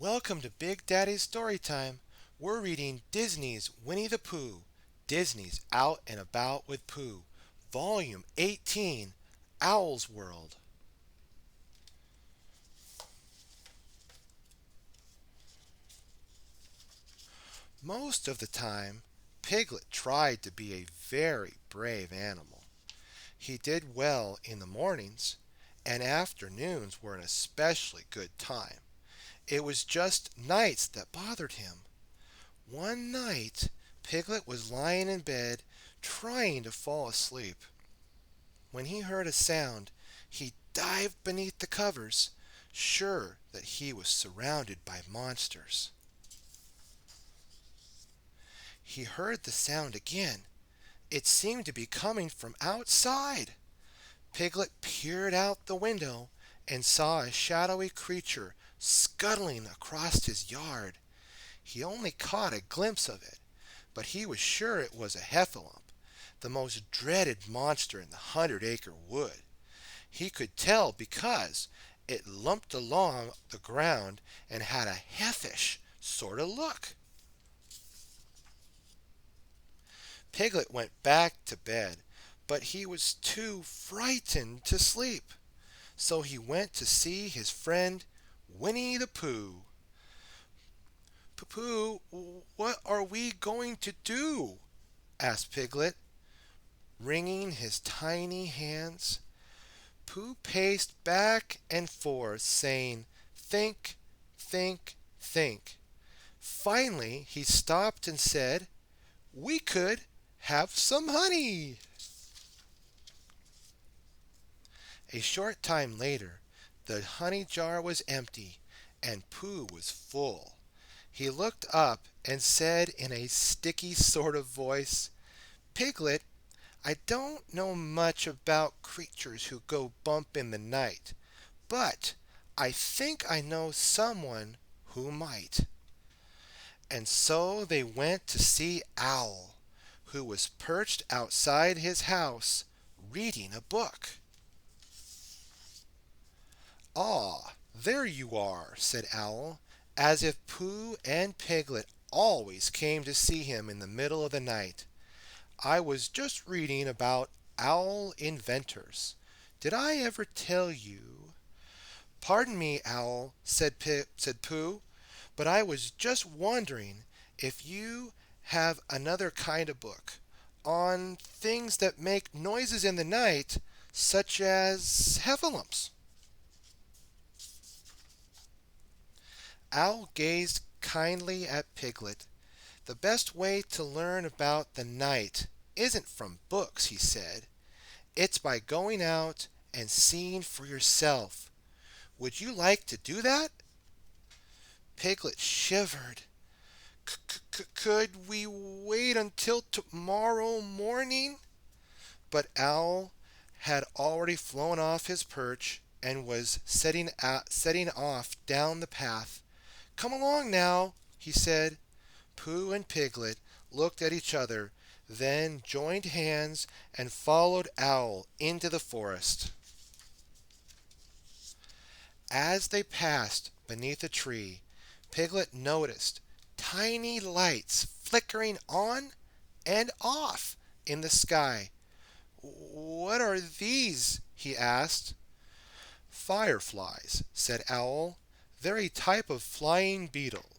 Welcome to Big Daddy's Storytime. We're reading Disney's Winnie the Pooh, Disney's Out and About with Pooh, Volume 18, Owl's World. Most of the time, Piglet tried to be a very brave animal. He did well in the mornings, and afternoons were an especially good time. It was just nights that bothered him. One night, Piglet was lying in bed trying to fall asleep. When he heard a sound, he dived beneath the covers, sure that he was surrounded by monsters. He heard the sound again. It seemed to be coming from outside. Piglet peered out the window and saw a shadowy creature scuttling across his yard. He only caught a glimpse of it, but he was sure it was a heffalump, the most dreaded monster in the 100-acre wood. He could tell because it lumped along the ground and had a heffish sort of look. Piglet went back to bed, but he was too frightened to sleep. So he went to see his friend Winnie the Pooh. Pooh, what are we going to do? Asked Piglet, wringing his tiny hands. Pooh paced back and forth, saying, "Think, think, think." Finally, he stopped and said, "We could have some honey." A short time later, the honey jar was empty and Pooh was full. He looked up and said in a sticky sort of voice, "Piglet, I don't know much about creatures who go bump in the night, but I think I know someone who might." And so they went to see Owl, who was perched outside his house reading a book. "Ah, there you are," said Owl, as if Pooh and Piglet always came to see him in the middle of the night. "I was just reading about owl inventors. Did I ever tell you?" "Pardon me, Owl," said Pooh, "but I was just wondering if you have another kind of book on things that make noises in the night, such as heffalumps." Owl gazed kindly at Piglet. "The best way to learn about the night isn't from books," he said. "It's by going out and seeing for yourself. Would you like to do that?" Piglet shivered. "Could we wait until tomorrow morning?" But Owl had already flown off his perch and was setting off down the path. "Come along now," he said. Pooh and Piglet looked at each other, then joined hands and followed Owl into the forest. As they passed beneath a tree, Piglet noticed tiny lights flickering on and off in the sky. "What are these?" he asked. "Fireflies," said Owl. "They're a type of flying beetle.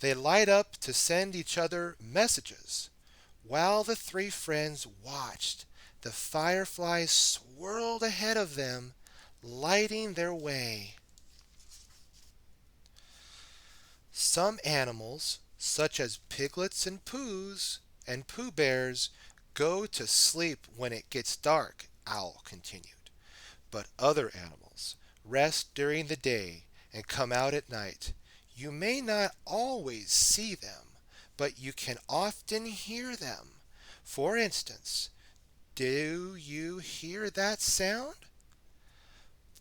They light up to send each other messages." While the three friends watched, the fireflies swirled ahead of them, lighting their way. Some animals, such as piglets and Poohs and Pooh Bears, go to sleep when it gets dark, Owl continued. But other animals rest during the day and come out at night. You may not always see them, but you can often hear them. For instance, do you hear that sound?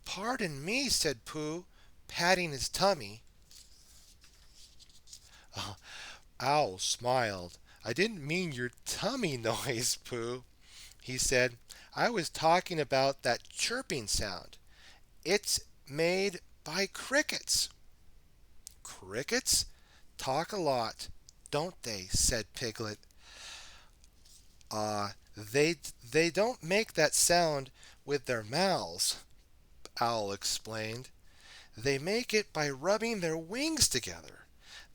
"Pardon me," said Pooh, patting his tummy. Uh, Owl smiled. "I didn't mean your tummy noise, Pooh," he said. "I was talking about that chirping sound. It's made by crickets." Crickets talk a lot, don't they? Said Piglet. They don't make that sound with their mouths, Owl explained. They make it by rubbing their wings together.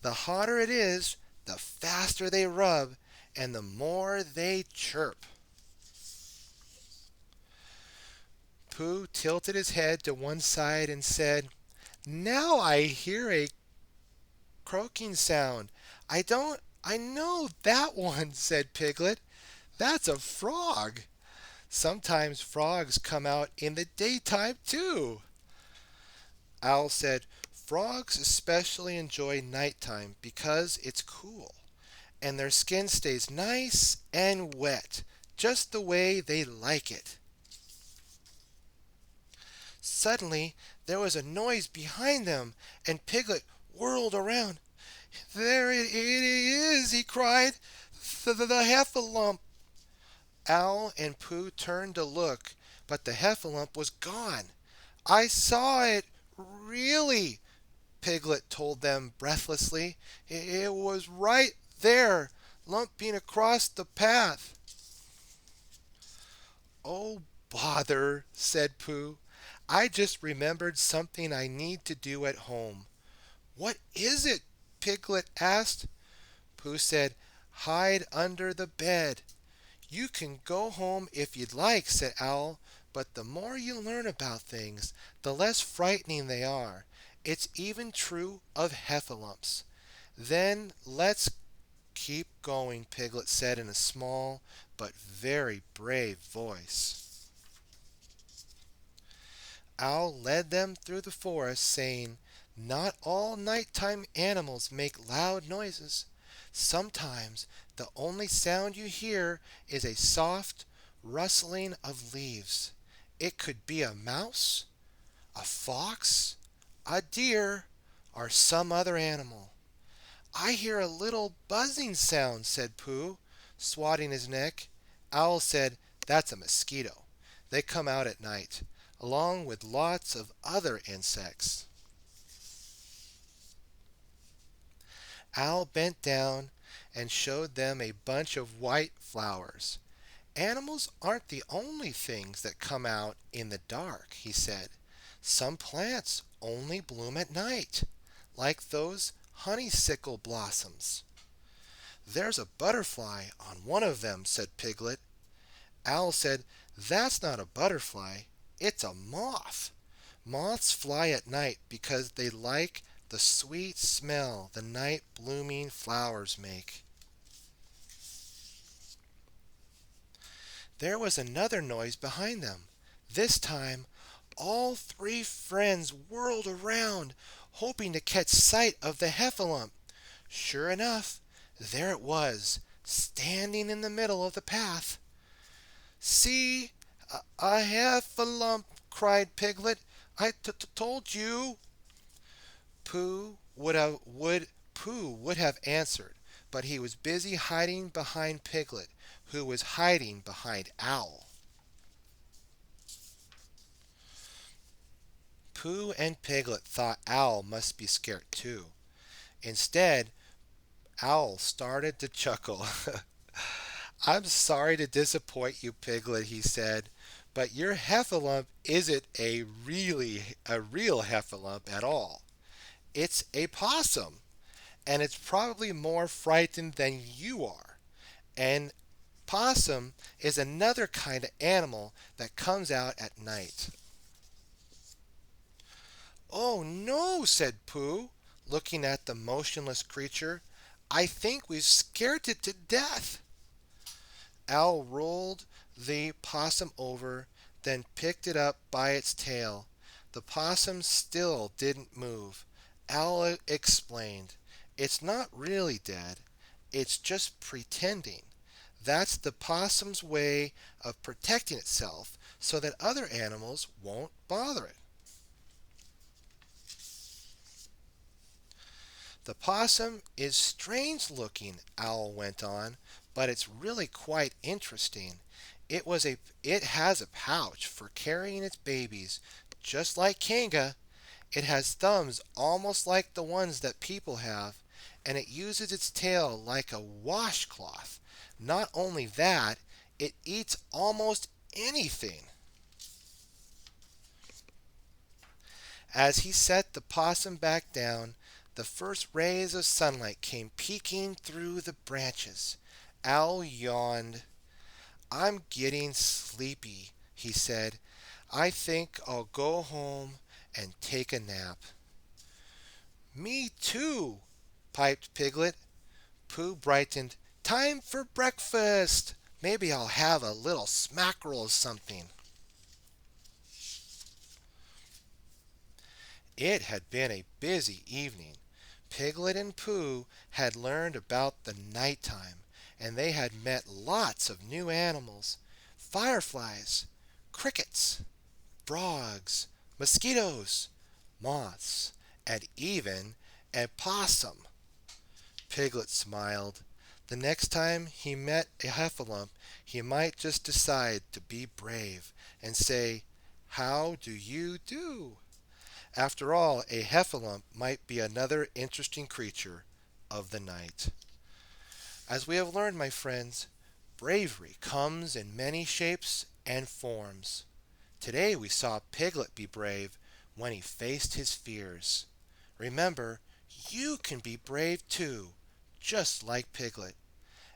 The hotter it is, the faster they rub, and the more they chirp. Pooh tilted his head to one side and said, "Now I hear a croaking sound. I know that one," said Piglet. "That's a frog. Sometimes frogs come out in the daytime, too." Owl said, "Frogs especially enjoy nighttime because it's cool, and their skin stays nice and wet, just the way they like it." Suddenly there was a noise behind them, and Piglet whirled around. "There it is!" he cried. The Heffalump." Owl and Pooh turned to look, but the Heffalump was gone. "I saw it, really," Piglet told them breathlessly. "It was right there, lumping across the path." "Oh, bother," said Pooh. "I just remembered something I need to do at home." "What is it?" Piglet asked. Pooh said, "Hide under the bed." "You can go home if you'd like," said Owl, "but the more you learn about things, the less frightening they are. It's even true of heffalumps." "Then let's keep going," Piglet said in a small but very brave voice. Owl led them through the forest, saying, "Not all nighttime animals make loud noises. Sometimes the only sound you hear is a soft rustling of leaves. It could be a mouse, a fox, a deer, or some other animal." "I hear a little buzzing sound," said Pooh, swatting his neck. Owl said, "That's a mosquito. They come out at night, along with lots of other insects." Owl bent down and showed them a bunch of white flowers. "Animals aren't the only things that come out in the dark," he said. "Some plants only bloom at night, like those honeysuckle blossoms." "There's a butterfly on one of them," said Piglet. Owl said, "That's not a butterfly, it's a moth. Moths fly at night because they like the sweet smell the night blooming flowers make." There was another noise behind them. This time all three friends whirled around, hoping to catch sight of the Heffalump. Sure enough, there it was, standing in the middle of the path. "See, a Heffalump!" cried Piglet. "I told you." Pooh would have answered, but he was busy hiding behind Piglet, who was hiding behind Owl. Pooh and Piglet thought Owl must be scared too. Instead, Owl started to chuckle. "I'm sorry to disappoint you, Piglet," he said, "but your Heffalump isn't a real Heffalump at all. It's a possum, and it's probably more frightened than you are. And possum is another kind of animal that comes out at night." "Oh no," said Pooh, looking at the motionless creature. "I think we've scared it to death." Owl rolled the possum over, then picked it up by its tail. The possum still didn't move. Owl explained, "It's not really dead. It's just pretending. That's the possum's way of protecting itself so that other animals won't bother it." "The possum is strange looking," Owl went on, "but it's really quite interesting. It has a pouch for carrying its babies, just like Kanga, It has thumbs almost like the ones that people have, and it uses its tail like a washcloth. Not only that, it eats almost anything. As he set the possum back down, the first rays of sunlight came peeking through the branches. Owl yawned. I'm getting sleepy, he said. I think I'll go home and take a nap. Me too, piped Piglet. Pooh brightened. Time for breakfast. Maybe I'll have a little smackerel or something. It had been a busy evening. Piglet and Pooh had learned about the nighttime, and they had met lots of new animals: fireflies, crickets, frogs, mosquitoes, moths, and even a possum. Piglet smiled. The next time he met a heffalump, he might just decide to be brave and say, "How do you do?" After all, a heffalump might be another interesting creature of the night. As we have learned, my friends, bravery comes in many shapes and forms. Today we saw Piglet be brave when he faced his fears. Remember, you can be brave too, just like Piglet.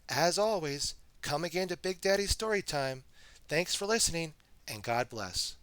As always, come again to Big Daddy's Story Time. Thanks for listening, and God bless.